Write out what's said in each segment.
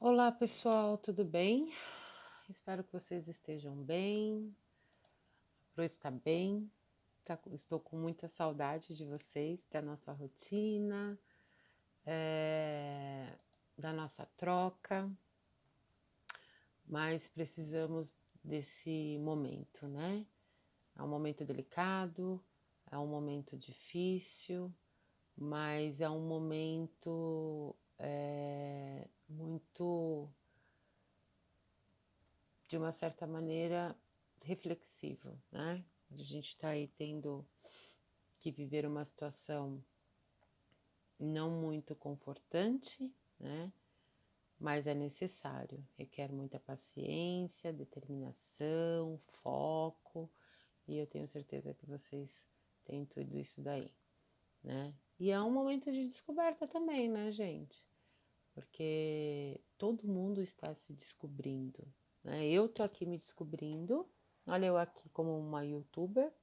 Olá pessoal, tudo bem? Espero que vocês estejam bem. Pro está bem. Estou com muita saudade de vocês, da nossa rotina, da nossa troca, mas precisamos desse momento, né? É um momento delicado, é um momento difícil, mas é um momento muito, de uma certa maneira, reflexivo, né? A gente está aí tendo que viver uma situação não muito confortante, né? Mas é necessário, requer muita paciência, determinação, foco, e eu tenho certeza que vocês têm tudo isso daí, né? E é um momento de descoberta também, né, gente? Porque todo mundo está se descobrindo, né? Eu tô aqui me descobrindo, olha eu aqui como uma youtuber,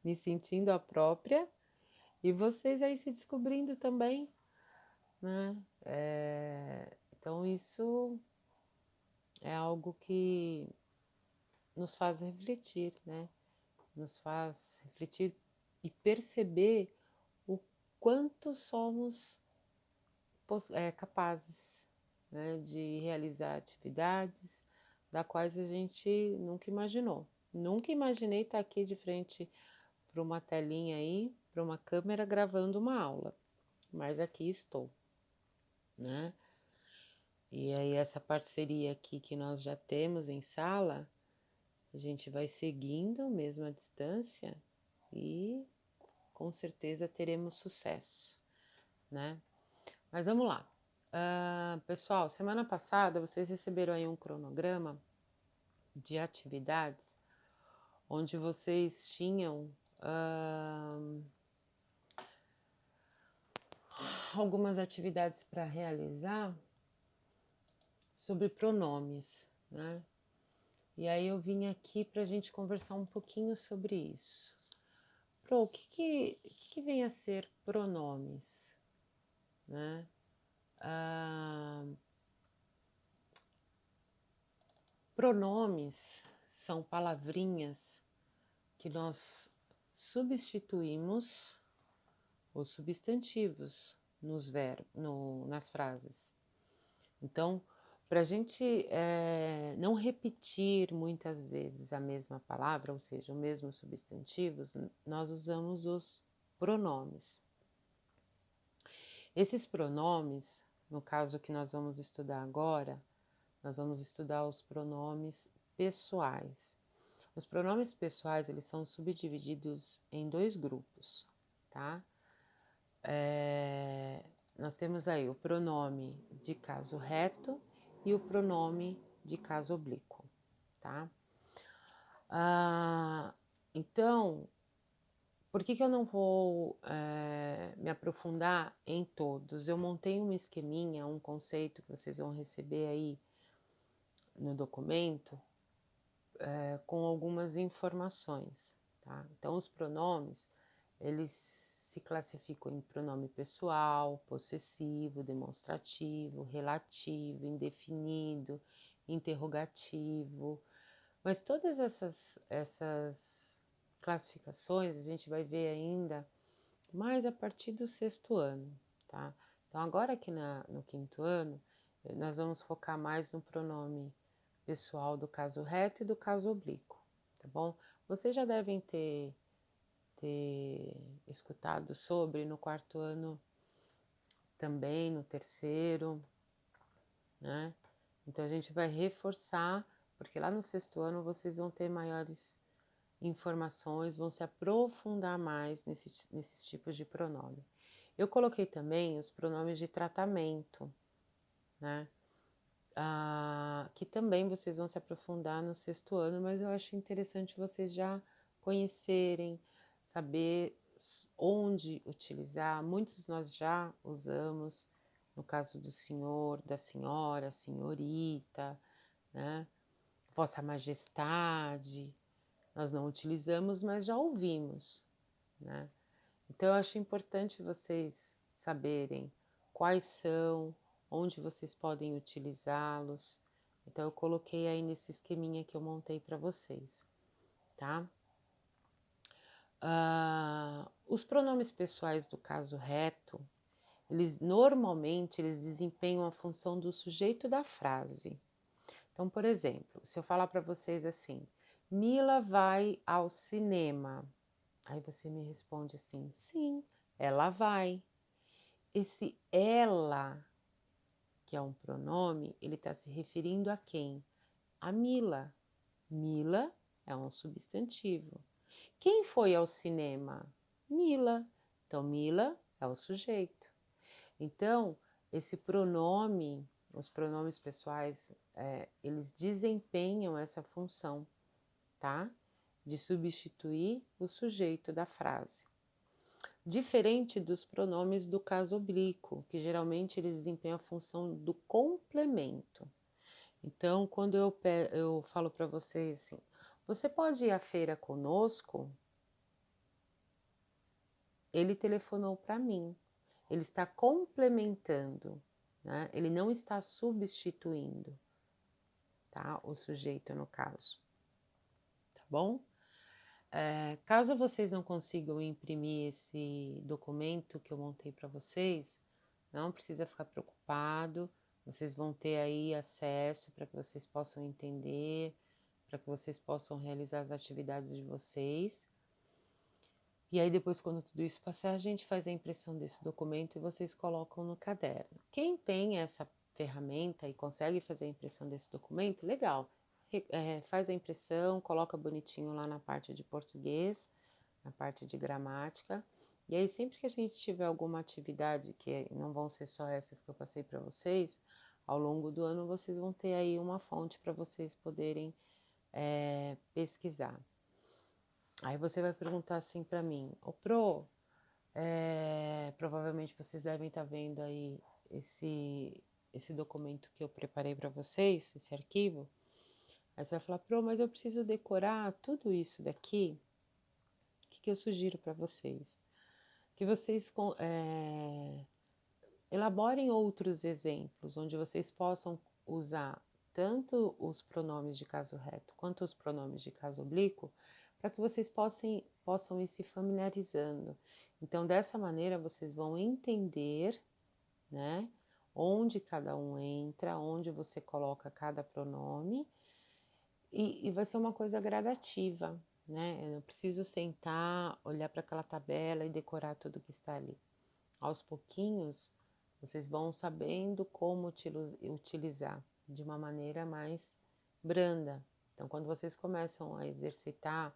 me sentindo a própria, e vocês aí se descobrindo também, né? Então isso é algo que nos faz refletir, né? Nos faz refletir e perceber o quanto somos capazes, né, de realizar atividades da quais a gente nunca imaginou. Nunca imaginei estar aqui de frente para uma telinha aí, para uma câmera gravando uma aula, mas aqui estou, né? E aí essa parceria aqui que nós já temos em sala, a gente vai seguindo mesmo à distância e com certeza teremos sucesso, né? Mas vamos lá. Pessoal, semana passada vocês receberam aí um cronograma de atividades onde vocês tinham algumas atividades para realizar sobre pronomes, né? E aí eu vim aqui para a gente conversar um pouquinho sobre isso. Pro, o que vem a ser pronomes, né? Ah, Pronomes são palavrinhas que nós substituímos os substantivos nas frases. Então, para a gente não repetir muitas vezes a mesma palavra, ou seja, o mesmo substantivo, nós usamos os pronomes. Esses pronomes, no caso que nós vamos estudar agora, nós vamos estudar os pronomes pessoais. Os pronomes pessoais, eles são subdivididos em dois grupos, tá? Nós temos aí o pronome de caso reto e o pronome de caso oblíquo, tá? Então, por que eu não vou me aprofundar em todos? Eu montei um esqueminha, um conceito que vocês vão receber aí no documento com algumas informações, tá? Então, os pronomes, eles se classificam em pronome pessoal, possessivo, demonstrativo, relativo, indefinido, interrogativo, mas todas essas classificações a gente vai ver ainda mais a partir do sexto ano, tá? Então, agora aqui no quinto ano, nós vamos focar mais no pronome pessoal do caso reto e do caso oblíquo, tá bom? Vocês já devem ter escutado sobre no quarto ano também, no terceiro, né? Então a gente vai reforçar, porque lá no sexto ano vocês vão ter maiores informações, vão se aprofundar mais nesses tipos de pronome. Eu coloquei também os pronomes de tratamento, né? Que também vocês vão se aprofundar no sexto ano, mas eu acho interessante vocês já conhecerem, saber onde utilizar. Muitos nós já usamos, no caso do senhor, da senhora, senhorita, né? Vossa Majestade, nós não utilizamos, mas já ouvimos, né? Então eu acho importante vocês saberem quais são, onde vocês podem utilizá-los. Então, eu coloquei aí nesse esqueminha que eu montei para vocês, tá? Os pronomes pessoais do caso reto, normalmente eles desempenham a função do sujeito da frase. Então, por exemplo, se eu falar para vocês assim, Mila vai ao cinema. Aí você me responde assim, sim, ela vai. Esse ela, que é um pronome, ele está se referindo a quem? A Mila. Mila é um substantivo. Quem foi ao cinema? Mila. Então, Mila é o sujeito. Então, esse pronome, os pronomes pessoais, eles desempenham essa função, tá? De substituir o sujeito da frase. Diferente dos pronomes do caso oblíquo, que geralmente eles desempenham a função do complemento. Então, quando eu falo para vocês assim, você pode ir à feira conosco? Ele telefonou para mim. Ele está complementando, né? Ele não está substituindo, tá? O sujeito no caso, tá bom? Caso vocês não consigam imprimir esse documento que eu montei para vocês, não precisa ficar preocupado, vocês vão ter aí acesso para que vocês possam entender, para que vocês possam realizar as atividades de vocês. E aí depois, quando tudo isso passar, a gente faz a impressão desse documento e vocês colocam no caderno. Quem tem essa ferramenta e consegue fazer a impressão desse documento, legal. Faz a impressão, coloca bonitinho lá na parte de português, na parte de gramática. E aí, sempre que a gente tiver alguma atividade, que não vão ser só essas que eu passei para vocês, ao longo do ano vocês vão ter aí uma fonte para vocês poderem pesquisar. Aí você vai perguntar assim para mim, provavelmente vocês devem estar vendo aí esse documento que eu preparei para vocês, esse arquivo. Aí você vai falar, mas eu preciso decorar tudo isso daqui. O que eu sugiro para vocês? Que vocês elaborem outros exemplos, onde vocês possam usar tanto os pronomes de caso reto quanto os pronomes de caso oblíquo, para que vocês possam ir se familiarizando. Então, dessa maneira, vocês vão entender, né, onde cada um entra, onde você coloca cada pronome, e vai ser uma coisa gradativa, né? Eu não preciso sentar, olhar para aquela tabela e decorar tudo que está ali. Aos pouquinhos, vocês vão sabendo como utilizar de uma maneira mais branda. Então, quando vocês começam a exercitar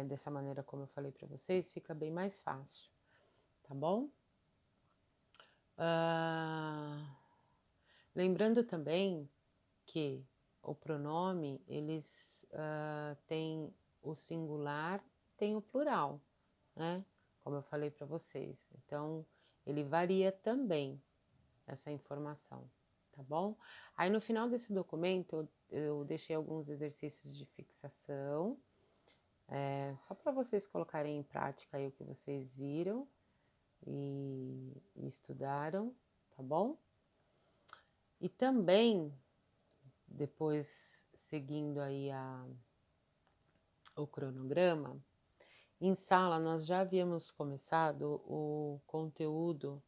dessa maneira como eu falei para vocês, fica bem mais fácil, tá bom? Lembrando também que o pronome, eles têm o singular, tem o plural, né? Como eu falei para vocês. Então, ele varia também, essa informação, tá bom? Aí, no final desse documento, eu deixei alguns exercícios de fixação, só para vocês colocarem em prática aí o que vocês viram e estudaram, tá bom? E também, depois, seguindo aí o cronograma, em sala nós já havíamos começado o conteúdo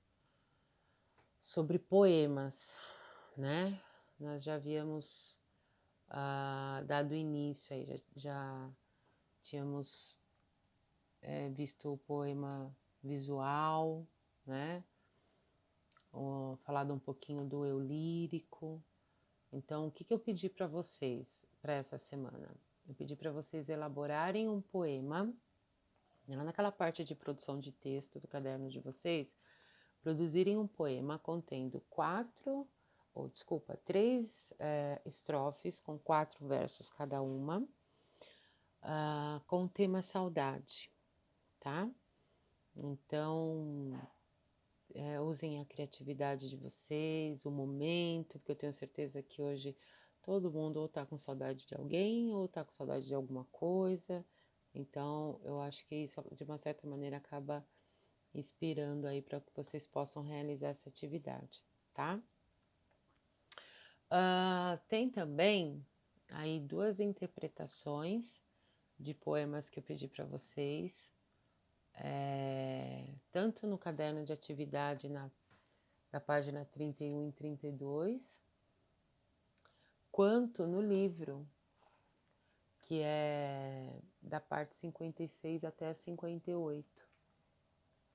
sobre poemas, né? Nós já havíamos dado início aí, já tínhamos visto o poema visual, né? Falado um pouquinho do eu lírico. Então, o que eu pedi para vocês para essa semana? Eu pedi para vocês elaborarem um poema, lá naquela parte de produção de texto do caderno de vocês, produzirem um poema contendo três estrofes com 4 versos cada uma, com o tema saudade, tá? Então, usem a criatividade de vocês, o momento, porque eu tenho certeza que hoje todo mundo ou tá com saudade de alguém ou tá com saudade de alguma coisa. Então, eu acho que isso, de uma certa maneira, acaba inspirando aí para que vocês possam realizar essa atividade, tá? Tem também aí 2 interpretações de poemas que eu pedi para vocês, tanto no caderno de atividade na página 31 e 32, quanto no livro, que é da parte 56 até a 58,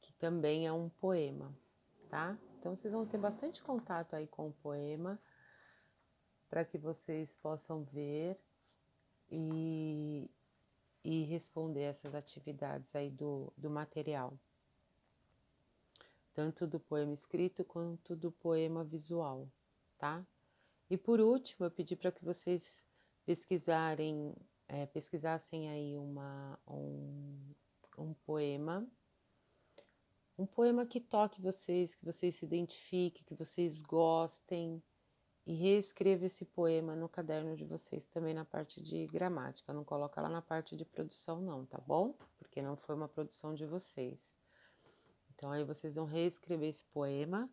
que também é um poema, tá? Então vocês vão ter bastante contato aí com o poema, para que vocês possam ver e responder essas atividades aí do material, tanto do poema escrito quanto do poema visual, tá? E por último, eu pedi para que vocês pesquisassem aí um poema que toque vocês, que vocês se identifiquem, que vocês gostem, e reescreva esse poema no caderno de vocês também na parte de gramática. Não coloca lá na parte de produção não, tá bom? Porque não foi uma produção de vocês. Então aí vocês vão reescrever esse poema.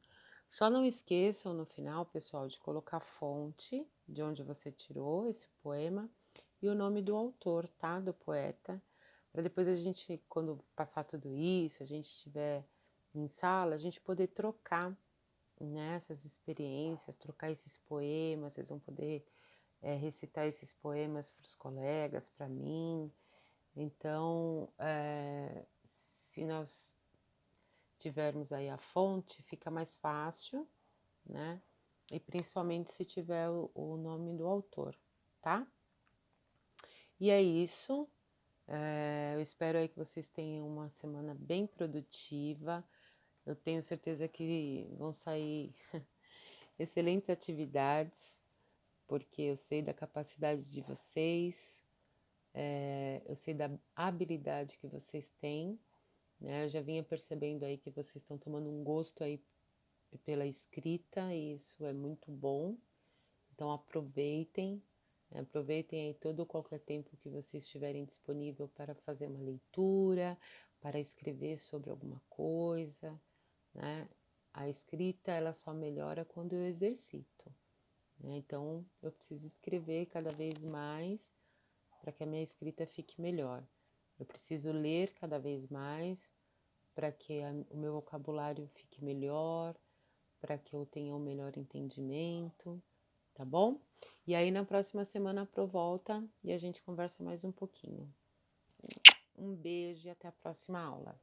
Só não esqueçam no final, pessoal, de colocar a fonte de onde você tirou esse poema e o nome do autor, tá? Do poeta. Para depois a gente, quando passar tudo isso, a gente estiver em sala, a gente poder trocar, né, essas experiências, trocar esses poemas. Vocês vão poder recitar esses poemas para os colegas, para mim. Então, se nós tivermos aí a fonte, fica mais fácil, né? E principalmente se tiver o nome do autor, tá? E é isso. Eu espero aí que vocês tenham uma semana bem produtiva. Eu tenho certeza que vão sair excelentes atividades, porque eu sei da capacidade de vocês, eu sei da habilidade que vocês têm, né? Eu já vinha percebendo aí que vocês estão tomando um gosto aí pela escrita, e isso é muito bom. Então aproveitem, né? Aproveitem aí todo ou qualquer tempo que vocês tiverem disponível para fazer uma leitura, para escrever sobre alguma coisa, né? A escrita, ela só melhora quando eu exercito, né? Então eu preciso escrever cada vez mais para que a minha escrita fique melhor. Eu preciso ler cada vez mais para que o meu vocabulário fique melhor, para que eu tenha um melhor entendimento, tá bom? E aí na próxima semana a Pro volta e a gente conversa mais um pouquinho. Um beijo e até a próxima aula.